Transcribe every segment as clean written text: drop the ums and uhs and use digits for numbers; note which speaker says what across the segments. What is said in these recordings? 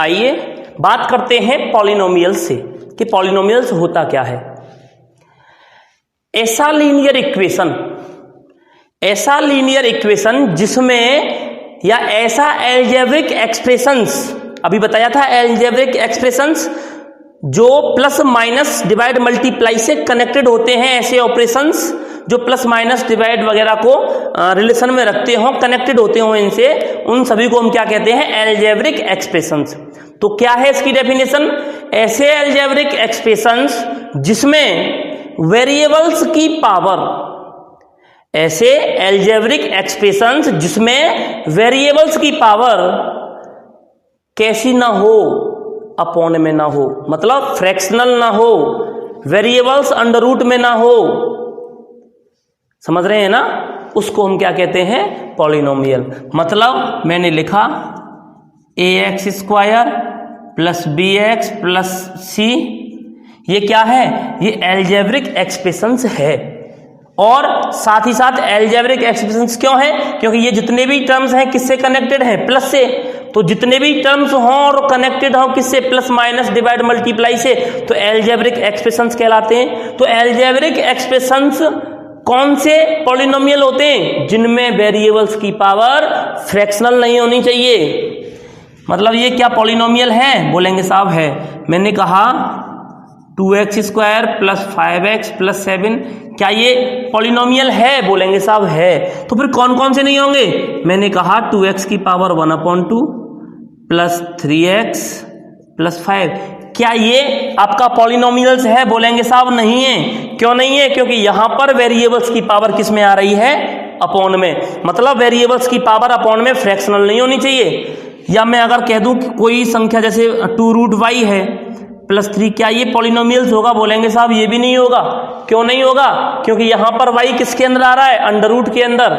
Speaker 1: आइए बात करते हैं पॉलिनोमियल से कि पॉलिनोमियल्स होता क्या है। ऐसा लीनियर इक्वेशन जिसमें या ऐसा अलजेब्रिक एक्सप्रेशंस, अभी बताया था अलजेब्रिक एक्सप्रेशंस जो प्लस माइनस डिवाइड मल्टीप्लाई से कनेक्टेड होते हैं, ऐसे ऑपरेशंस जो प्लस माइनस डिवाइड वगैरह को रिलेशन में रखते हो, कनेक्टेड होते हो इनसे, उन सभी को हम क्या कहते हैं? Algebraic expressions. तो क्या है इसकी डेफिनेशन? ऐसे अलजेब्रिक एक्सप्रेशंस जिसमें वेरिएबल्स की पावर, ऐसे अलजेब्रिक एक्सप्रेशंस जिसमें वेरिएबल्स की पावर कैसी ना हो? अपॉन में ना हो, मतलब फ्रैक्शनल ना हो, वेरिएबल्स अंडर रूट में ना हो, समझ रहे हैं ना? उसको हम क्या कहते हैं? पॉलिनोमियल। मतलब मैंने लिखा ax square plus bx plus c, ये क्या है? ये अलजेब्रिक एक्सप्रेशंस है। और साथ ही साथ अलजेब्रिक एक्सप्रेशंस क्यों है? क्योंकि ये जितने भी टर्म्स हैं किससे कनेक्टेड हैं? प्लस से। तो जितने भी टर्म्स हों और कनेक्टेड हों किससे? प्लस माइनस डिवाइड मल्टीप्लाई से, तो अलजेब्रिक एक्सप्रेशंस कहलाते हैं। तो अलजेब्रिक एक्सप्रेशंस कौन से पॉलिनोमियल होते हैं? जिनमें वेरिएबल्स की पावर फ्रैक्शनल नहीं होनी चाहिए। मतलब ये क्या पॉलिनोमियल है? बोलेंगे साहब है। मैंने कहा 2x square plus 5x plus 7, क्या ये पॉलिनोमियल है? बोलेंगे साहब है। तो फिर कौन कौन से नहीं होंगे? मैंने कहा 2x की पावर 1/2 प्लस 3x प्लस 5, क्या ये आपका पॉलिनोमियल्स है? बोलेंगे साहब नहीं है। क्यों नहीं है? क्योंकि यहां पर वेरिएबल्स की पावर किस में आ रही है? अपॉन में। मतलब वेरिएबल्स की पावर अपॉन में फ्रैक्शनल नहीं होनी चाहिए। या मैं अगर कह दूं कि कोई संख्या जैसे 2√y है प्लस 3, क्या ये पॉलिनोमियल्स होगा? बोलेंगे साहब ये भी नहीं होगा। क्यों नहीं होगा? क्योंकि यहां पर y किसके अंदर आ रहा है? अंडर रूट के अंदर।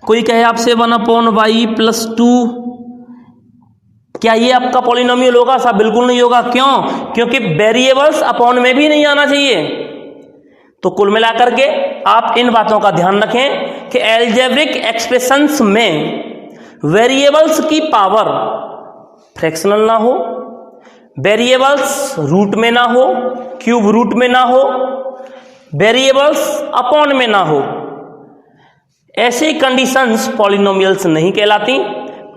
Speaker 1: कोई कहे आपसे 1/y प्लस 2, क्या ये आपका पॉलिनोमियल होगा? साहब बिल्कुल नहीं होगा। क्यों? क्योंकि वेरिएबल्स अपॉन में भी नहीं आना चाहिए। तो कुल मिलाकर के आप इन बातों का ध्यान रखें कि अलजेब्रिक एक्सप्रेशंस में वेरिएबल्स की पावर फ्रैक्शनल ना हो, वेरिएबल्स रूट में ना हो, क्यूब रूट में ना हो, वेरिएबल्स अपॉन में ना हो, ऐसी कंडीशंस पॉलिनोमियल्स नहीं कहलाती।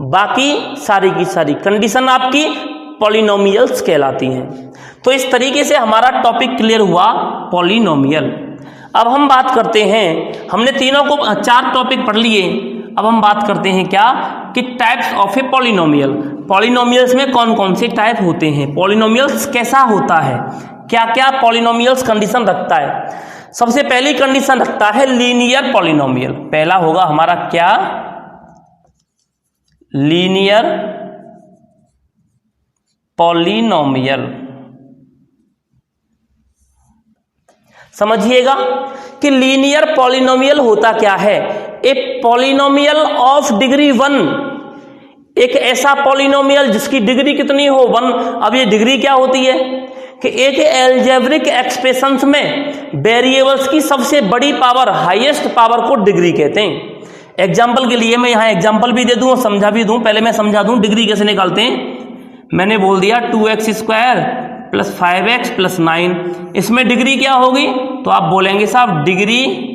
Speaker 1: बाकी सारी की सारी कंडीशन आपकी पॉलिनोमियल्स कहलाती हैं। तो इस तरीके से हमारा टॉपिक क्लियर हुआ पॉलिनोमियल। अब हम बात करते हैं, हमने तीनों को 4 टॉपिक पढ़ लिए। अब हम बात करते हैं क्या कि types of a polynomial. Polynomials में कौन कौन से टाइप होते हैं, पॉलिनोमियल्स कैसा होता है, क्या क्या पॉलिनोमियल्स कंडीशन रखता है। सबसे पहली कंडीशन रखता है लीनियर पॉलिनोमियल। पहला होगा हमारा क्या? Linear polynomial. समझिएगा कि लीनियर पॉलिनोमियल होता क्या है? ए पॉलिनोमियल ऑफ डिग्री 1, एक ऐसा पॉलिनोमियल जिसकी डिग्री कितनी हो? 1। अब ये डिग्री क्या होती है कि एक अलजेब्रिक एक्सप्रेशंस में वेरिएबल्स की सबसे बड़ी पावर, हाईएस्ट पावर को डिग्री कहते हैं। एग्जाम्पल के लिए मैं यहां एग्जाम्पल भी दे दूं और समझा भी दूं। पहले मैं समझा दूं डिग्री कैसे निकालते हैं। मैंने बोल दिया 2x square plus 5x plus 9, इसमें डिग्री क्या होगी? तो आप बोलेंगे साहब डिग्री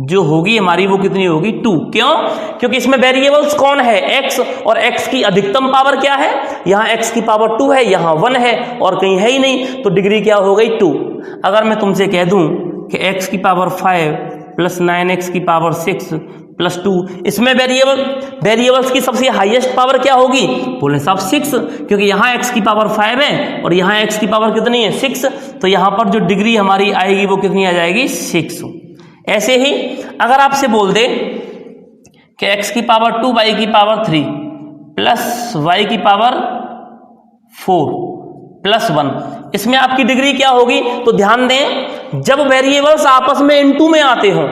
Speaker 1: जो होगी हमारी वो कितनी होगी? 2। क्यों? क्योंकि इसमें वेरिएबल्स कौन है? x, और x की अधिकतम पावर क्या है? यहां x की पावर 2 है, यहां 1 है और कहीं है ही नहीं, तो डिग्री क्या हो गई? 2। अगर मैं तुमसे कह दूं कि x की पावर 5 प्लस 9x की पावर 6 प्लस 2, इसमें वेरिएबल्स की सबसे हाईएस्ट पावर क्या होगी? बोले साहब 6, क्योंकि यहाँ x की पावर 5 है और यहाँ x की पावर कितनी है? 6। तो यहाँ पर जो डिग्री हमारी आएगी वो कितनी आ जाएगी? 6। ऐसे ही अगर आपसे बोल दे कि x की पावर 2 y की पावर 3 प्लस y की पावर 4 प्लस 1, इसमें आपकी डिग्री क्या होगी? तो ध्यान दें, जब वेरिएबल्स आपस में इनटू में आते हों,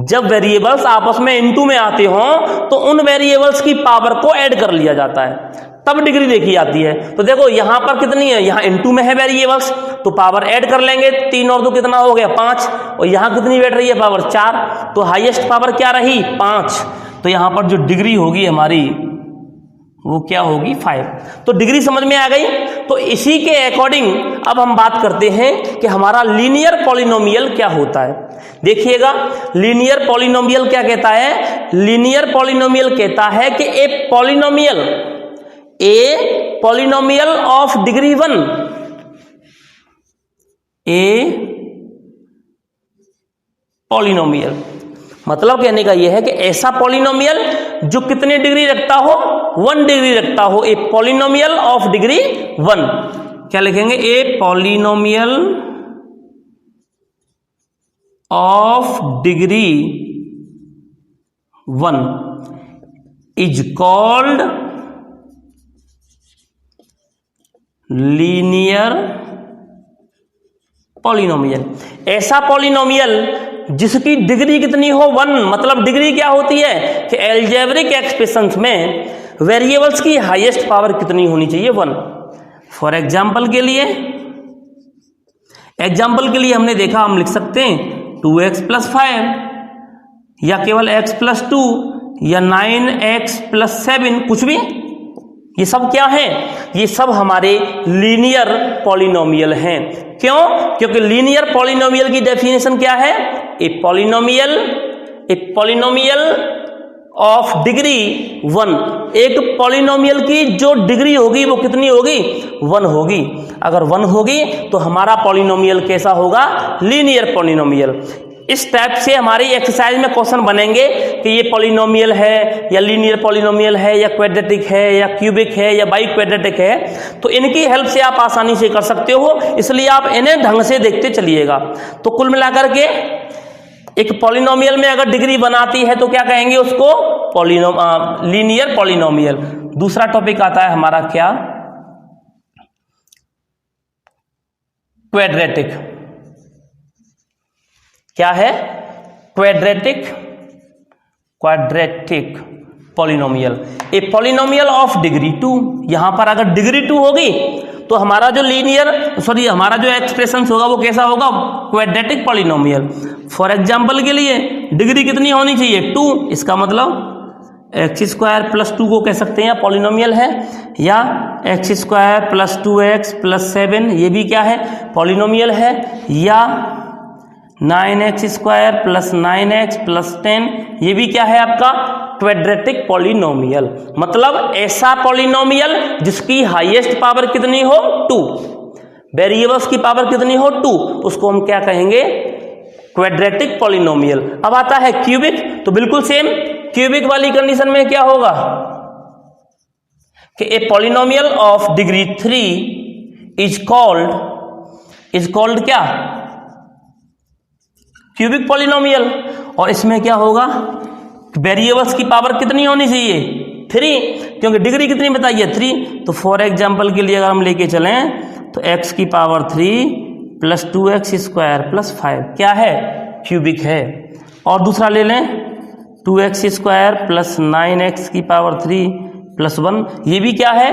Speaker 1: जब वेरिएबल्स आपस में इनटू में आते हों तो उन वेरिएबल्स की पावर को ऐड कर लिया जाता है, तब डिग्री देखी जाती है। तो देखो यहां पर कितनी है? यहां इनटू में है वेरिएबल्स, तो पावर ऐड कर लेंगे, 3 और 2 कितना हो गया? 5। और यहां कितनी बैठ रही है? पावर 4। तो हाईएस्ट पावर क्या रही? 5। तो यहां पर जो डिग्री होगी हमारी वो क्या होगी 5। तो डिग्री समझ में आ गई। तो इसी के अकॉर्डिंग अब हम बात करते हैं कि हमारा लीनियर पॉलिनोमियल क्या होता है। देखिएगा लीनियर पॉलिनोमियल क्या कहता है। लीनियर पॉलिनोमियल कहता है कि a polynomial of degree 1, a polynomial मतलब कहने का यह है कि ऐसा पॉलिनोमियल जो कितने डिग्री रखता हो, 1 डिग्री रखता हो। ए पॉलिनोमियल ऑफ डिग्री 1, क्या लिखेंगे, a polynomial of degree 1 is called linear polynomial. ऐसा पॉलिनोमियल जिसकी डिग्री कितनी हो 1, मतलब डिग्री क्या होती है कि अलजेब्रिक एक्सप्रेशंस में वेरिएबल्स की हाईएस्ट पावर कितनी होनी चाहिए, 1। फॉर एग्जाम्पल के लिए हमने देखा, हम लिख सकते हैं 2x + 5 या केवल x + 2 या 9x + 7, कुछ भी। ये सब क्या है, ये सब हमारे लीनियर पॉलिनोमियल हैं। क्यों? क्योंकि लीनियर पॉलिनोमियल की डेफिनेशन क्या है, ए पॉलिनोमियल ऑफ डिग्री 1। एक पॉलिनोमियल की जो डिग्री होगी वो कितनी होगी, 1 होगी। अगर 1 होगी तो हमारा पॉलिनोमियल कैसा होगा, लीनियर पॉलिनोमियल। इस टाइप से हमारी एक्सरसाइज में क्वेश्चन बनेंगे कि ये पॉलिनोमियल है या लीनियर पॉलिनोमियल है या क्वाड्रेटिक है या क्यूबिक है या बाई क्वाड्रेटिक है। तो इनकी हेल्प से आप आसानी से कर सकते हो, इसलिए आप इन्हें ढंग से देखते चलिएगा। तो कुल मिलाकर के एक पॉलिनोमियल में अगर डिग्री बनाती है तो क्या कहेंगे उसको, लीनियर पॉलिनोमियल। दूसरा टॉपिक आता है हमारा क्या, क्वाड्रेटिक। क्या है, quadratic polynomial. A polynomial of degree 2। यहां पर अगर डिग्री 2 होगी तो हमारा जो हमारा जो एक्सप्रेशन होगा वो कैसा होगा, क्वाड्रेटिक पॉलिनोमियल। फॉर एग्जांपल के लिए डिग्री कितनी होनी चाहिए, 2। इसका मतलब x² + 2 को कह सकते हैं पॉलिनोमियल है, या x² + 2x + 7 ये भी क्या है, पॉलिनोमियल है, या 9x² + 9x + 10 ये भी क्या है आपका क्वाड्रेटिक पॉलिनोमियल। मतलब ऐसा पॉलिनोमियल जिसकी हाईएस्ट पावर कितनी हो, 2, वेरिएबल्स की पावर कितनी हो, 2, उसको हम क्या कहेंगे, क्वाड्रेटिक पॉलिनोमियल। अब आता है क्यूबिक, तो बिल्कुल सेम क्यूबिक वाली कंडीशन में क्या होगा कि a polynomial of degree 3 is called क्या, क्यूबिक पॉलिनोमियल। और इसमें क्या होगा, वेरिएबल्स की पावर कितनी होनी चाहिए, 3, क्योंकि डिग्री कितनी बताइए 3। तो फॉर एग्जांपल के लिए अगर हम लेके चलें तो x की पावर 3 + 2x² + 5 क्या है, क्यूबिक है। और दूसरा ले लें 2x² + 9x की पावर 3 + 1 ये भी क्या है,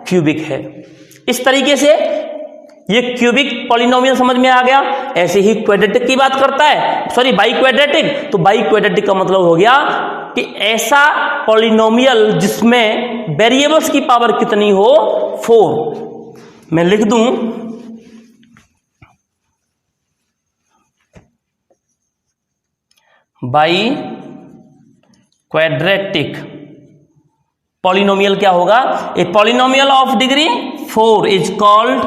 Speaker 1: क्यूबिक है। इस तरीके से ये क्यूबिक पॉलिनोमियल समझ में आ गया। ऐसे ही क्वाड्रेटिक की बात करता है, बाई क्वाड्रेटिक। तो बाई क्वाड्रेटिक का मतलब हो गया कि ऐसा पॉलिनोमियल जिसमें वेरिएबल्स की पावर कितनी हो, 4। मैं लिख दूं बाई क्वाड्रेटिक पॉलिनोमियल क्या होगा, a polynomial of degree 4 is called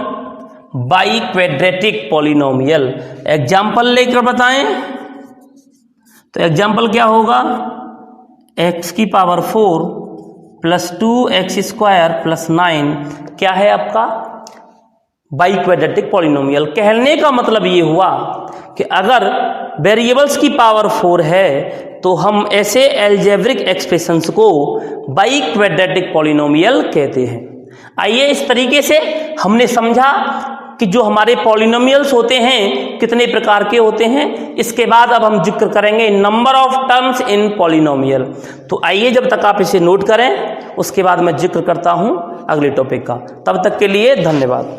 Speaker 1: by quadratic polynomial. Example लेकर बताएं तो एग्जाम्पल क्या होगा, x की पावर 4 + 2x² + 9 क्या है आपका बाई क्वाड्रेटिक पॉलिनोमियल। कहने का मतलब ये हुआ कि अगर वेरिएबल्स की पावर 4 है तो हम ऐसे अलजेब्रिक एक्सप्रेशंस को बाई क्वाड्रेटिक पॉलिनोमियल कहते हैं। आइए इस तरीके से हमने समझा कि जो हमारे पॉलिनोमियल्स होते हैं कितने प्रकार के होते हैं। इसके बाद अब हम जिक्र करेंगे number of terms in polynomial. तो आइए जब तक आप इसे नोट करें उसके बाद मैं जिक्र करता हूं अगले टॉपिक का। तब तक के लिए धन्यवाद।